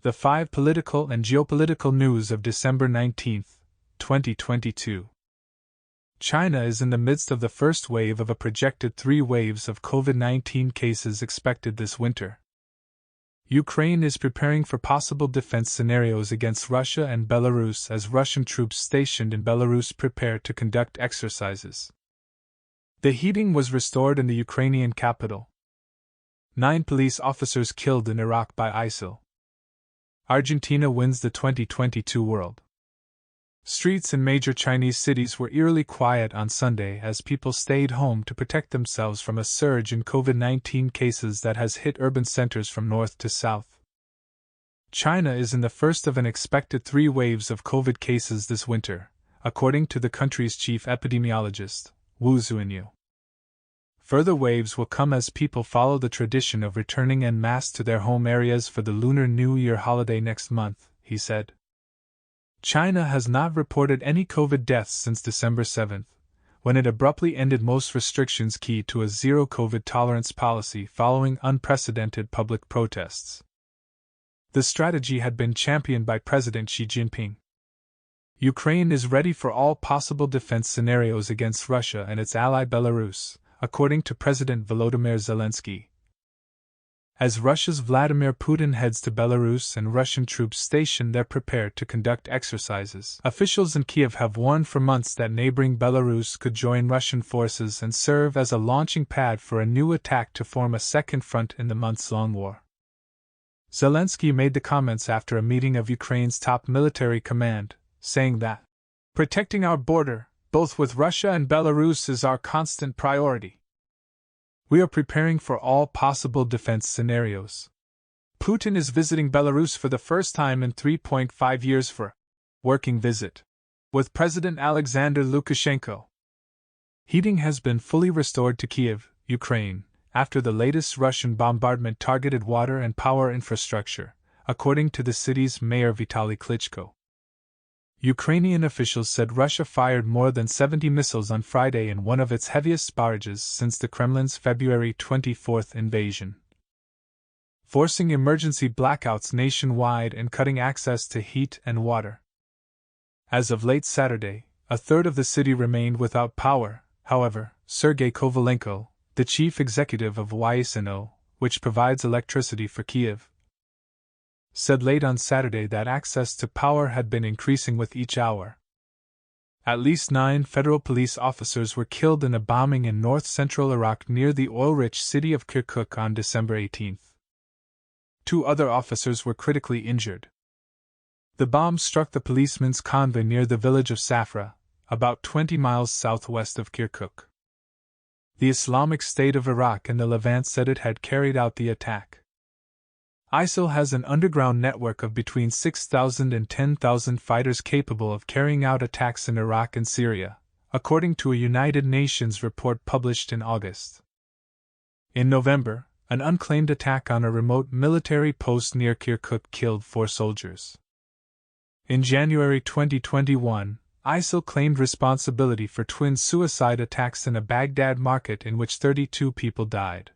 The 5 Political and Geopolitical News of December 19, 2022. China is in the midst of the first wave of a projected 3 waves of COVID-19 cases expected this winter. Ukraine is preparing for possible defense scenarios against Russia and Belarus as Russian troops stationed in Belarus prepare to conduct exercises. The heating was restored in the Ukrainian capital. 9 police officers killed in Iraq by ISIL. Argentina wins the 2022 World. Streets in major Chinese cities were eerily quiet on Sunday as people stayed home to protect themselves from a surge in COVID-19 cases that has hit urban centers from north to south. China is in the first of an expected 3 waves of COVID cases this winter, according to the country's chief epidemiologist, Wu Zuinyu. Further waves will come as people follow the tradition of returning en masse to their home areas for the Lunar New Year holiday next month, he said. China has not reported any COVID deaths since December 7, when it abruptly ended most restrictions key to a zero COVID tolerance policy following unprecedented public protests. The strategy had been championed by President Xi Jinping. Ukraine is ready for all possible defense scenarios against Russia and its ally Belarus, according to President Volodymyr Zelensky. As Russia's Vladimir Putin heads to Belarus and Russian troops stationed there prepared to conduct exercises, officials in Kiev have warned for months that neighboring Belarus could join Russian forces and serve as a launching pad for a new attack to form a second front in the months-long war. Zelensky made the comments after a meeting of Ukraine's top military command, saying that, "Protecting our border, both with Russia and Belarus, is our constant priority. We are preparing for all possible defense scenarios." Putin is visiting Belarus for the first time in 3.5 years for a working visit with President Alexander Lukashenko. Heating has been fully restored to Kiev, Ukraine, after the latest Russian bombardment targeted water and power infrastructure, according to the city's mayor Vitaly Klitschko. Ukrainian officials said Russia fired more than 70 missiles on Friday in one of its heaviest barrages since the Kremlin's February 24 invasion, forcing emergency blackouts nationwide and cutting access to heat and water. As of late Saturday, a third of the city remained without power. However, Sergei Kovalenko, the chief executive of ISIL, which provides electricity for Kiev, said late on Saturday that access to power had been increasing with each hour. At least 9 federal police officers were killed in a bombing in north-central Iraq near the oil-rich city of Kirkuk on December 18. 2 other officers were critically injured. The bomb struck the policeman's convoy near the village of Safra, about 20 miles southwest of Kirkuk. The Islamic State of Iraq and the Levant said it had carried out the attack. ISIL has an underground network of between 6,000 and 10,000 fighters capable of carrying out attacks in Iraq and Syria, according to a United Nations report published in August. In November, an unclaimed attack on a remote military post near Kirkuk killed 4 soldiers. In January 2021, ISIL claimed responsibility for twin suicide attacks in a Baghdad market in which 32 people died.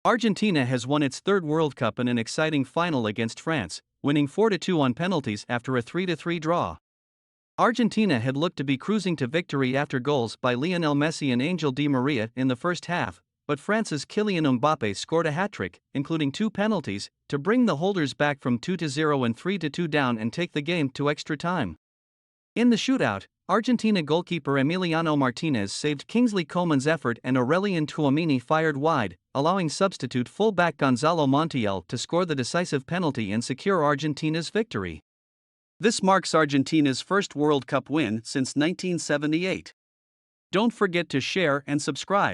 Argentina has won its 3rd World Cup in an exciting final against France, winning 4-2 on penalties after a 3-3 draw. Argentina had looked to be cruising to victory after goals by Lionel Messi and Angel Di Maria in the first half, but France's Kylian Mbappé scored a hat-trick, including 2 penalties, to bring the holders back from 2-0 and 3-2 down and take the game to extra time. In the shootout, Argentina goalkeeper Emiliano Martinez saved Kingsley Coman's effort and Aurelien Tchouameni fired wide, allowing substitute fullback Gonzalo Montiel to score the decisive penalty and secure Argentina's victory. This marks Argentina's first World Cup win since 1978. Don't forget to share and subscribe.